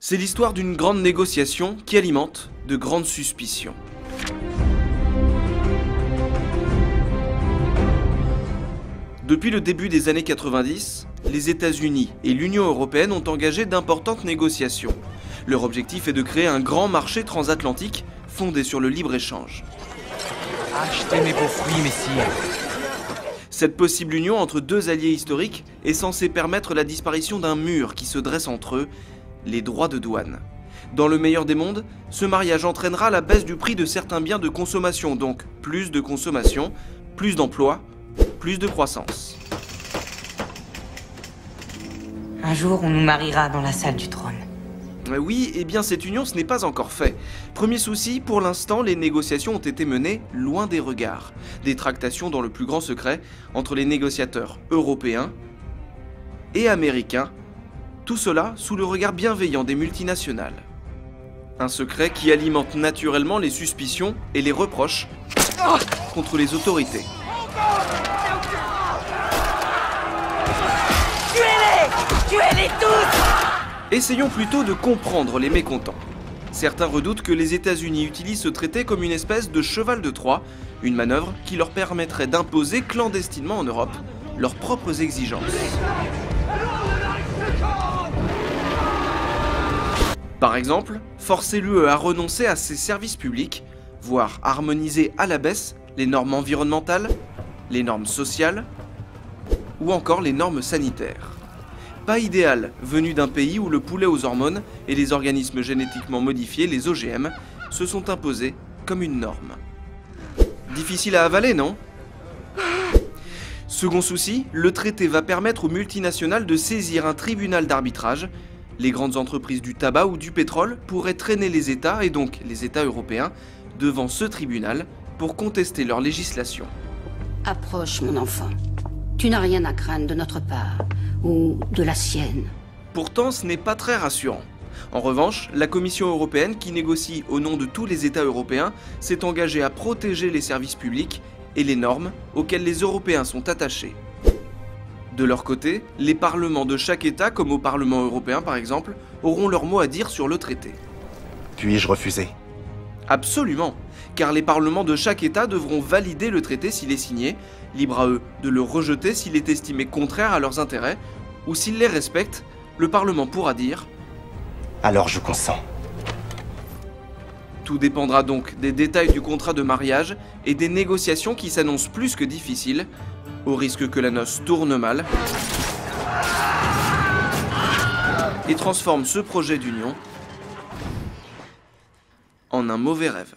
C'est l'histoire d'une grande négociation qui alimente de grandes suspicions. Depuis le début des années 90, les États-Unis et l'Union européenne ont engagé d'importantes négociations. Leur objectif est de créer un grand marché transatlantique fondé sur le libre-échange. Achetez mes beaux fruits, messire. Cette possible union entre deux alliés historiques est censée permettre la disparition d'un mur qui se dresse entre eux, les droits de douane. Dans le meilleur des mondes, ce mariage entraînera la baisse du prix de certains biens de consommation, donc plus de consommation, plus d'emplois, plus de croissance. Un jour, on nous mariera dans la salle du trône. Oui, eh bien cette union, ce n'est pas encore fait. Premier souci, pour l'instant, les négociations ont été menées loin des regards. Des tractations dans le plus grand secret entre les négociateurs européens et américains. Tout cela sous le regard bienveillant des multinationales. Un secret qui alimente naturellement les suspicions et les reproches contre les autorités. Tuez-les! Tuez-les tous! Essayons plutôt de comprendre les mécontents. Certains redoutent que les États-Unis utilisent ce traité comme une espèce de cheval de Troie, une manœuvre qui leur permettrait d'imposer clandestinement en Europe leurs propres exigences. Par exemple, forcer l'UE à renoncer à ses services publics, voire harmoniser à la baisse les normes environnementales, les normes sociales ou encore les normes sanitaires. Pas idéal, venu d'un pays où le poulet aux hormones et les organismes génétiquement modifiés, les OGM, se sont imposés comme une norme. Difficile à avaler, non ? Second souci, le traité va permettre aux multinationales de saisir un tribunal d'arbitrage. Les grandes entreprises du tabac ou du pétrole pourraient traîner les États, et donc les États européens, devant ce tribunal pour contester leur législation. Approche, mon enfant. Tu n'as rien à craindre de notre part, ou de la sienne. Pourtant, ce n'est pas très rassurant. En revanche, la Commission européenne, qui négocie au nom de tous les États européens, s'est engagée à protéger les services publics et les normes auxquelles les Européens sont attachés. De leur côté, les parlements de chaque État, comme au Parlement européen par exemple, auront leur mot à dire sur le traité. Puis-je refuser ? Absolument, car les parlements de chaque État devront valider le traité s'il est signé, libre à eux de le rejeter s'il est estimé contraire à leurs intérêts, ou s'ils les respectent, le Parlement pourra dire « Alors je consens ». Tout dépendra donc des détails du contrat de mariage et des négociations qui s'annoncent plus que difficiles, au risque que la noce tourne mal et transforme ce projet d'union en un mauvais rêve.